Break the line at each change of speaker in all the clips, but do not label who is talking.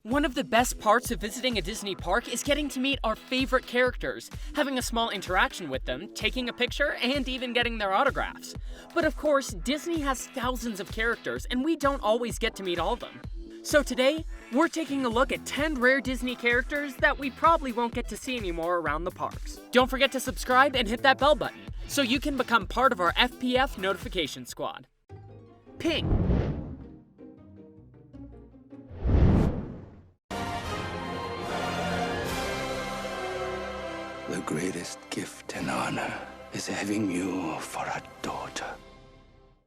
One of the best parts of visiting a Disney park is getting to meet our favorite characters, having a small interaction with them, taking a picture, and even getting their autographs. But of course, Disney has thousands of characters, and we don't always get to meet all of them. So today, we're taking a look at 10 rare Disney characters that we probably won't get to see anymore around the parks. Don't forget to subscribe and hit that bell button, so you can become part of our FPF notification squad. Ping.
The greatest gift and honor is having you for a daughter.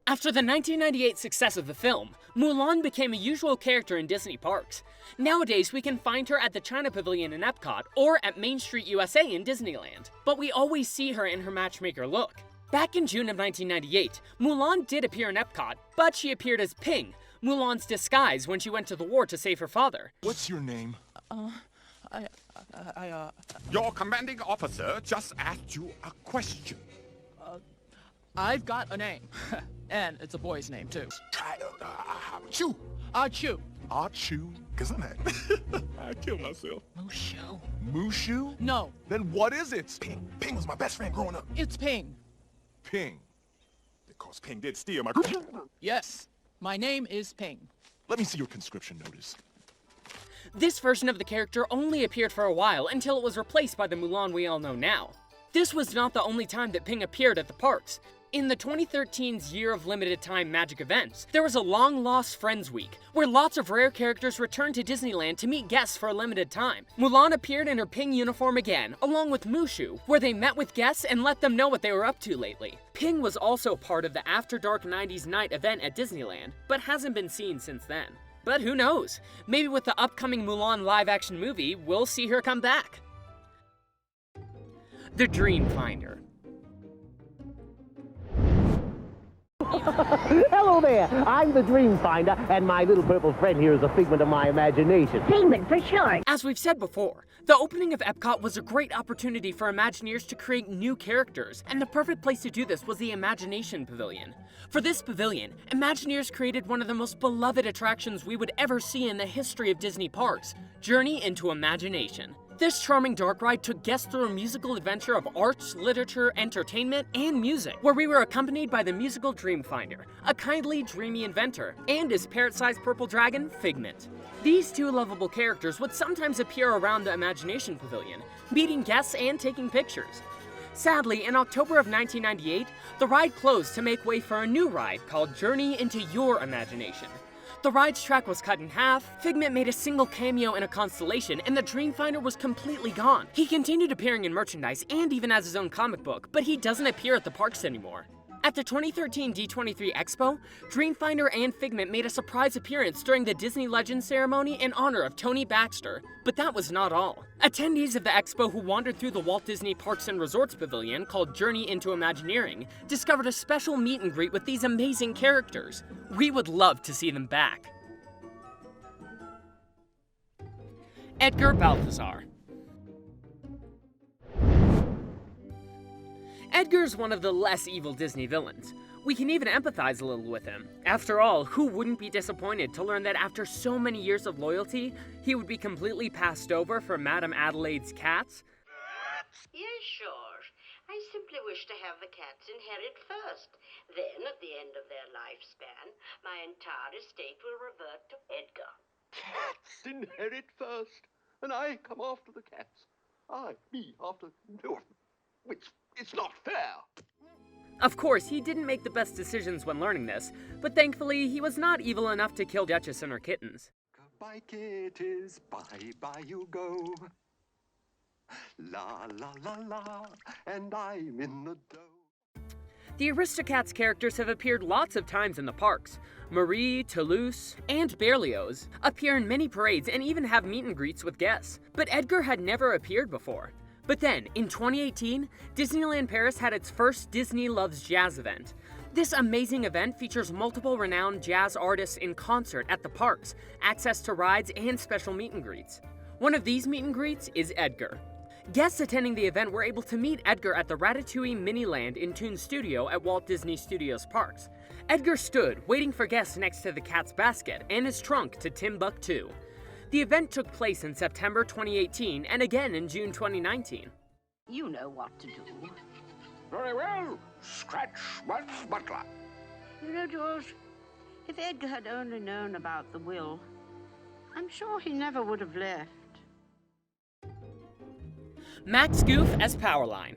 After the 1998 success of the film, Mulan became a usual character in Disney parks. Nowadays, we can find her at the China Pavilion in Epcot or at Main Street USA in Disneyland, but we always see her in her matchmaker look. Back in June of 1998, Mulan did appear in Epcot, but she appeared as Ping, Mulan's disguise when she went to the war to save her father.
What's your name?
Your commanding officer just asked you a question.
I've got a name. And it's a boy's name, too.
Chew.
Chew.
Chew. Isn't that? I kill myself.
Mushu.
Mushu?
No,
Then what is it? Ping. Ping was my best friend growing up.
it's Ping.
Ping. Because Ping did steal my...
Yes, my name is Ping.
Let me see your conscription notice.
This version of the character only appeared for a while until it was replaced by the Mulan we all know now. This was not the only time that Ping appeared at the parks. In the 2013's Year of Limited Time Magic Events, there was a Long Lost Friends Week, where lots of rare characters returned to Disneyland to meet guests for a limited time. Mulan appeared in her Ping uniform again, along with Mushu, where they met with guests and let them know what they were up to lately. Ping was also part of the After Dark 90s Night event at Disneyland, but hasn't been seen since then. But who knows? Maybe with the upcoming Mulan live-action movie, we'll see her come back. The Dream Finder.
Hello there, I'm the Dream Finder, and my little purple friend here is a figment of my imagination.
Figment for sure.
As we've said before, the opening of Epcot was a great opportunity for Imagineers to create new characters, and the perfect place to do this was the Imagination Pavilion. For this pavilion, Imagineers created one of the most beloved attractions we would ever see in the history of Disney parks, Journey into Imagination. This charming dark ride took guests through a musical adventure of arts, literature, entertainment, and music, where we were accompanied by the musical Dream Finder, a kindly, dreamy inventor, and his parrot-sized purple dragon, Figment. These two lovable characters would sometimes appear around the Imagination Pavilion, meeting guests and taking pictures. Sadly, in October of 1998, the ride closed to make way for a new ride called Journey into Your Imagination. The ride's track was cut in half, Figment made a single cameo in a constellation, and the Dreamfinder was completely gone. He continued appearing in merchandise and even as his own comic book, but he doesn't appear at the parks anymore. At the 2013 D23 Expo, Dreamfinder and Figment made a surprise appearance during the Disney Legends ceremony in honor of Tony Baxter, but that was not all. Attendees of the expo who wandered through the Walt Disney Parks and Resorts Pavilion, called Journey into Imagineering, discovered a special meet and greet with these amazing characters. We would love to see them back. Edgar Balthazar. Edgar's one of the less evil Disney villains. We can even empathize a little with him. After all, who wouldn't be disappointed to learn that after so many years of loyalty, he would be completely passed over for Madame Adelaide's cats?
Yes, sure. I simply wish to have the cats inherit first. Then, at the end of their lifespan, my entire estate will revert to Edgar.
Cats inherit first, and I come after the cats. Me after... No, it's not fair.
Of course, he didn't make the best decisions when learning this, but thankfully, he was not evil enough to kill Duchess and her kittens.
Goodbye, kitties, bye-bye you go. La, la, la, la, and I'm in the dough.
The Aristocats characters have appeared lots of times in the parks. Marie, Toulouse, and Berlioz appear in many parades and even have meet and greets with guests, but Edgar had never appeared before. But then, in 2018, Disneyland Paris had its first Disney Loves Jazz event. This amazing event features multiple renowned jazz artists in concert at the parks, access to rides, and special meet and greets. One of these meet and greets is Edgar. Guests attending the event were able to meet Edgar at the Ratatouille Miniland in Toon Studio at Walt Disney Studios Parks. Edgar stood, waiting for guests next to the cat's basket and his trunk to Timbuktu. The event took place in September 2018 and again in June 2019.
You know what to do.
Very well. Scratch one butler.
You know, George, if Edgar had only known about the will, I'm sure he never would have left.
Max Goof as Powerline.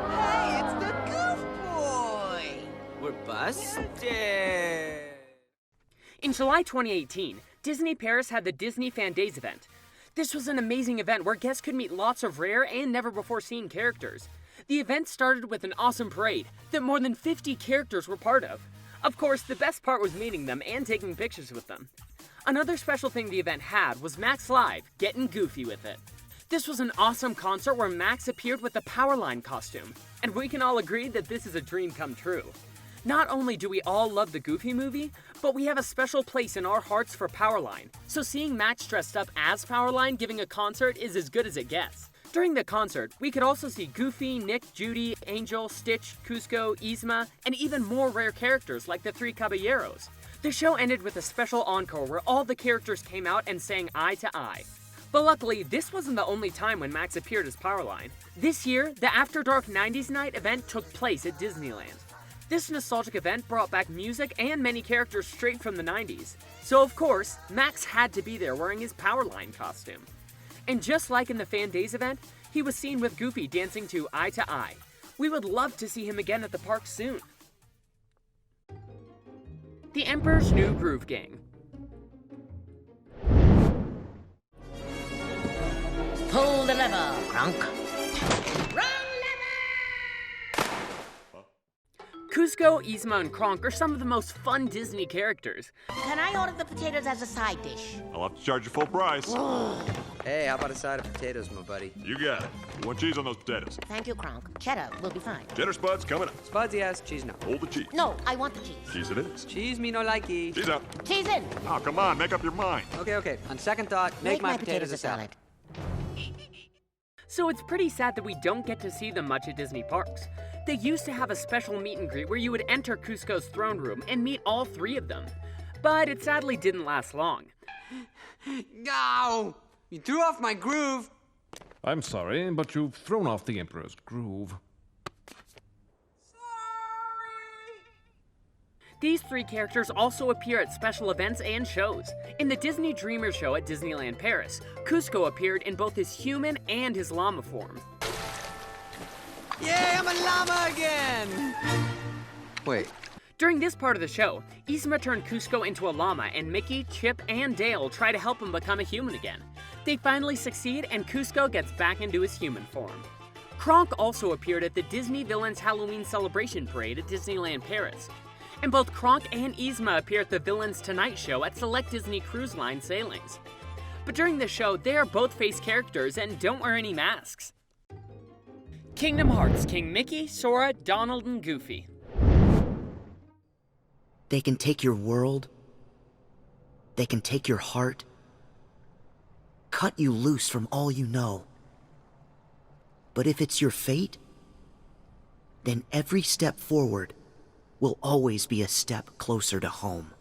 Hey, it's the Goof Boy! We're busted!
In July 2018, Disney Paris had the Disney Fan Days event. This was an amazing event where guests could meet lots of rare and never-before-seen characters. The event started with an awesome parade that more than 50 characters were part of. Of course, the best part was meeting them and taking pictures with them. Another special thing the event had was Max Live, getting goofy with it. This was an awesome concert where Max appeared with the Powerline costume, and we can all agree that this is a dream come true. Not only do we all love the Goofy movie, but we have a special place in our hearts for Powerline, so seeing Max dressed up as Powerline giving a concert is as good as it gets. During the concert, we could also see Goofy, Nick, Judy, Angel, Stitch, Kuzco, Yzma, and even more rare characters like the Three Caballeros. The show ended with a special encore where all the characters came out and sang Eye to Eye. But luckily, this wasn't the only time when Max appeared as Powerline. This year, the After Dark 90s Night event took place at Disneyland. This nostalgic event brought back music and many characters straight from the 90s. So of course, Max had to be there wearing his Powerline costume. And just like in the Fan Days event, he was seen with Goofy dancing to Eye to Eye. We would love to see him again at the park soon. The Emperor's New Groove Gang.
Pull the lever, Kronk.
Kuzco, Yzma, and Kronk are some of the most fun Disney characters.
Can I order the potatoes as a side dish?
I'll have to charge you full price.
Hey, how about a side of potatoes, my buddy?
You got it. You want cheese on those potatoes?
Thank you, Kronk. Cheddar will be fine.
Cheddar spuds coming up.
Spuds, yes. Cheese, no.
Hold the cheese.
No, I want the cheese.
Cheese it is.
Cheese, me no likey.
Cheese up.
Cheese in.
Oh, come on, make up your mind.
Okay. On second thought, make my potatoes a salad.
So it's pretty sad that we don't get to see them much at Disney parks. They used to have a special meet and greet where you would enter Kuzco's throne room and meet all three of them. But it sadly didn't last long.
No! You threw off my groove!
I'm sorry, but you've thrown off the Emperor's groove.
These three characters also appear at special events and shows. In the Disney Dreamers show at Disneyland Paris, Kuzco appeared in both his human and his llama form.
Yay, I'm a llama again! Wait.
During this part of the show, Yzma turned Kuzco into a llama, and Mickey, Chip, and Dale try to help him become a human again. They finally succeed, and Kuzco gets back into his human form. Kronk also appeared at the Disney Villains Halloween Celebration Parade at Disneyland Paris. And both Kronk and Yzma appear at the Villains Tonight show at select Disney Cruise Line sailings. But during the show, they are both face characters and don't wear any masks. Kingdom Hearts, King Mickey, Sora, Donald, and Goofy.
They can take your world. They can take your heart. Cut you loose from all you know. But if it's your fate, then every step forward will always be a step closer to home.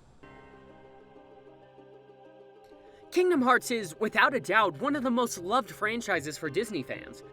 Kingdom Hearts is, without a doubt, one of the most loved franchises for Disney fans.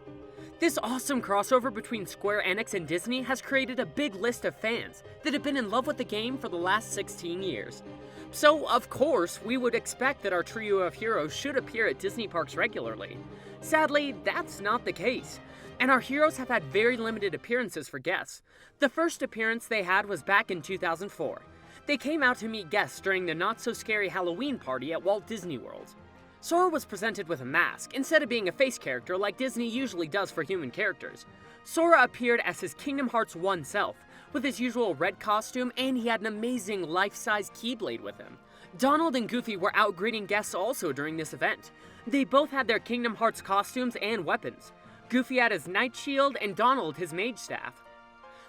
This awesome crossover between Square Enix and Disney has created a big list of fans that have been in love with the game for the last 16 years. So, of course, we would expect that our trio of heroes should appear at Disney parks regularly. Sadly, that's not the case, and our heroes have had very limited appearances for guests. The first appearance they had was back in 2004. They came out to meet guests during the not-so-scary Halloween party at Walt Disney World. Sora was presented with a mask, instead of being a face character like Disney usually does for human characters. Sora appeared as his Kingdom Hearts 1 self, with his usual red costume, and he had an amazing life-size Keyblade with him. Donald and Goofy were out greeting guests also during this event. They both had their Kingdom Hearts costumes and weapons. Goofy had his Knight Shield and Donald his Mage Staff.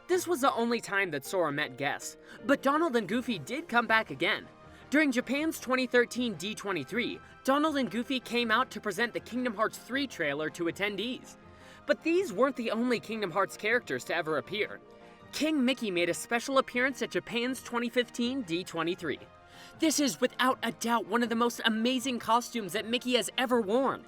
This was the only time that Sora met guests, but Donald and Goofy did come back again. During Japan's 2013 D23, Donald and Goofy came out to present the Kingdom Hearts 3 trailer to attendees. But these weren't the only Kingdom Hearts characters to ever appear. King Mickey made a special appearance at Japan's 2015 D23. This is without a doubt one of the most amazing costumes that Mickey has ever worn.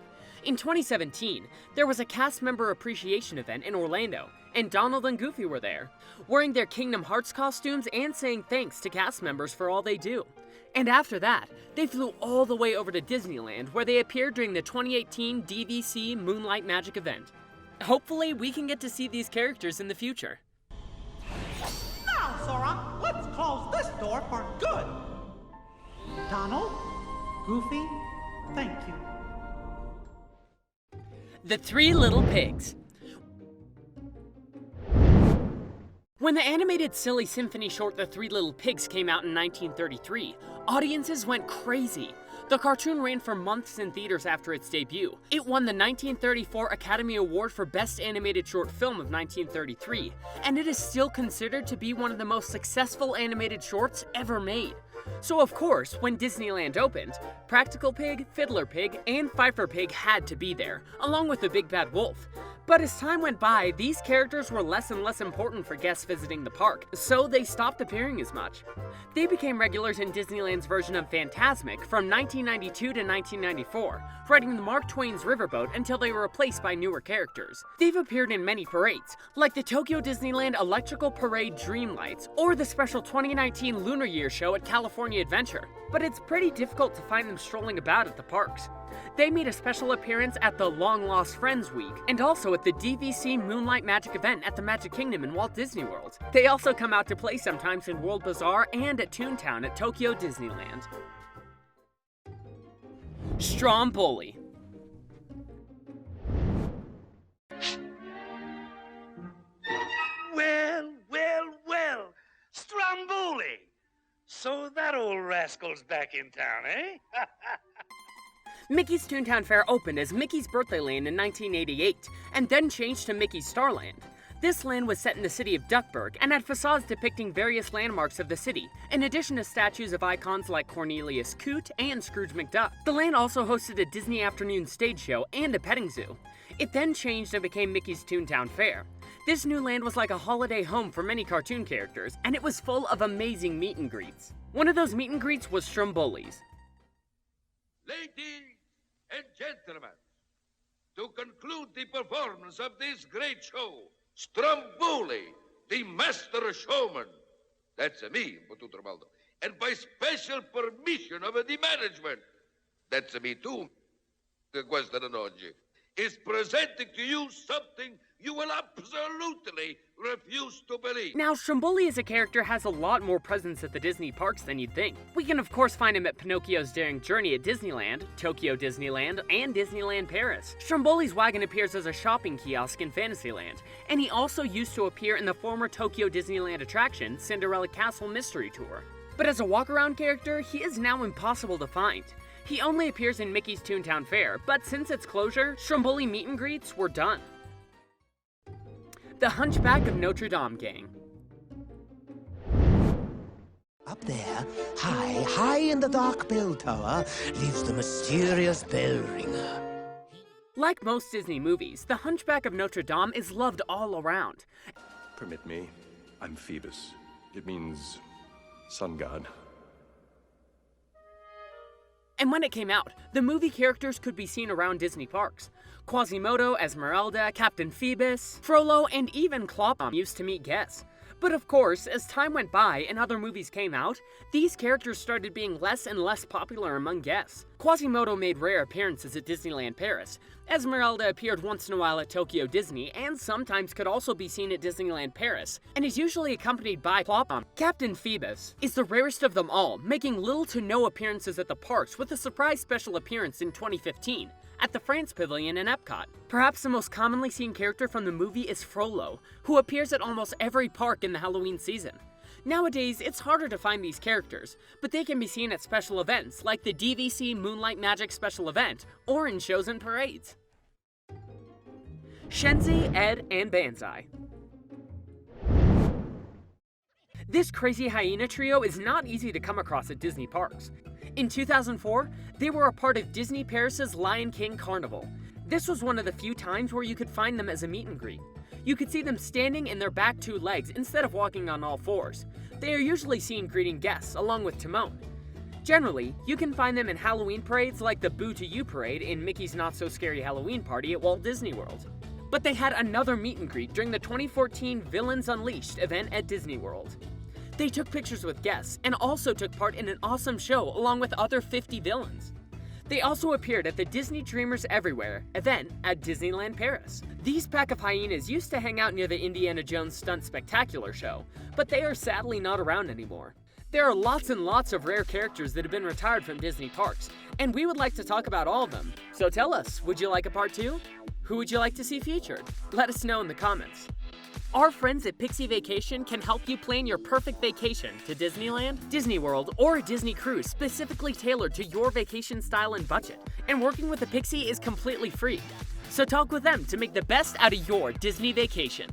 In 2017, there was a cast member appreciation event in Orlando, and Donald and Goofy were there, wearing their Kingdom Hearts costumes and saying thanks to cast members for all they do. And after that, they flew all the way over to Disneyland, where they appeared during the 2018 DVC Moonlight Magic event. Hopefully, we can get to see these characters in the future.
Now, Sora, let's close this door for good. Donald, Goofy, thank you.
The Three Little Pigs. When the animated silly symphony short The Three Little Pigs came out in 1933, audiences went crazy. The cartoon ran for months in theaters after its debut. It won the 1934 Academy Award for Best Animated Short Film of 1933, and it is still considered to be one of the most successful animated shorts ever made. So of course, when Disneyland opened, Practical Pig, Fiddler Pig, and Pfeiffer Pig had to be there, along with the Big Bad Wolf. But as time went by, these characters were less and less important for guests visiting the park, so they stopped appearing as much. They became regulars in Disneyland's version of Fantasmic from 1992 to 1994, riding the Mark Twain's riverboat until they were replaced by newer characters. They've appeared in many parades, like the Tokyo Disneyland Electrical Parade Dreamlights, or the special 2019 Lunar Year show at California Adventure, but it's pretty difficult to find them strolling about at the parks. They made a special appearance at the Long Lost Friends Week, and also at the DVC Moonlight Magic event at the Magic Kingdom in Walt Disney World. They also come out to play sometimes in World Bazaar and at Toontown at Tokyo Disneyland. Stromboli.
Well, Stromboli! So that old rascal's back in town, eh?
Mickey's Toontown Fair opened as Mickey's Birthday Land in 1988, and then changed to Mickey's Starland. This land was set in the city of Duckburg and had facades depicting various landmarks of the city, in addition to statues of icons like Cornelius Coote and Scrooge McDuck. The land also hosted a Disney afternoon stage show and a petting zoo. It then changed and became Mickey's Toontown Fair. This new land was like a holiday home for many cartoon characters, and it was full of amazing meet and greets. One of those meet and greets was Stromboli's.
Ladies and gentlemen, to conclude the performance of this great show, Stromboli, the master showman, that's me, Baldo, and by special permission of the management, that's me too, questa oggi, is presenting to you something you will absolutely refuse to believe.
Now, Stromboli as a character has a lot more presence at the Disney parks than you'd think. We can of course find him at Pinocchio's Daring Journey at Disneyland, Tokyo Disneyland, and Disneyland Paris. Stromboli's wagon appears as a shopping kiosk in Fantasyland, and he also used to appear in the former Tokyo Disneyland attraction, Cinderella Castle Mystery Tour. But as a walk-around character, he is now impossible to find. He only appears in Mickey's Toontown Fair, but since its closure, Stromboli meet and greets were done. The Hunchback of Notre Dame Gang.
Up there, high in the dark bell tower, lives the mysterious bell ringer.
Like most Disney movies, The Hunchback of Notre Dame is loved all around.
Permit me, I'm Phoebus. It means sun god.
And when it came out, the movie characters could be seen around Disney parks. Quasimodo, Esmeralda, Captain Phoebus, Frollo, and even Clopin used to meet guests. But of course, as time went by and other movies came out, these characters started being less and less popular among guests. Quasimodo made rare appearances at Disneyland Paris. Esmeralda appeared once in a while at Tokyo Disney, and sometimes could also be seen at Disneyland Paris, and is usually accompanied by Clopin. Captain Phoebus is the rarest of them all, making little to no appearances at the parks, with a surprise special appearance in 2015. At the France Pavilion in Epcot. Perhaps the most commonly seen character from the movie is Frollo, who appears at almost every park in the Halloween season. Nowadays, it's harder to find these characters, but they can be seen at special events like the DVC Moonlight Magic special event, or in shows and parades. Shenzi, Ed, and Banzai. This crazy hyena trio is not easy to come across at Disney parks. In 2004, they were a part of Disney Paris's Lion King Carnival. This was one of the few times where you could find them as a meet and greet. You could see them standing in their back 2 legs instead of walking on all 4s. They are usually seen greeting guests, along with Timon. Generally, you can find them in Halloween parades like the Boo to You parade in Mickey's Not So Scary Halloween Party at Walt Disney World. But they had another meet and greet during the 2014 Villains Unleashed event at Disney World. They took pictures with guests and also took part in an awesome show along with other 50 villains. They also appeared at the Disney Dreamers Everywhere event at Disneyland Paris. These pack of hyenas used to hang out near the Indiana Jones Stunt Spectacular show, but they are sadly not around anymore. There are lots and lots of rare characters that have been retired from Disney parks, and we would like to talk about all of them. So tell us, would you like a part 2? Who would you like to see featured? Let us know in the comments. Our friends at Pixie Vacation can help you plan your perfect vacation to Disneyland, Disney World, or a Disney cruise specifically tailored to your vacation style and budget. And working with a Pixie is completely free. So talk with them to make the best out of your Disney vacation.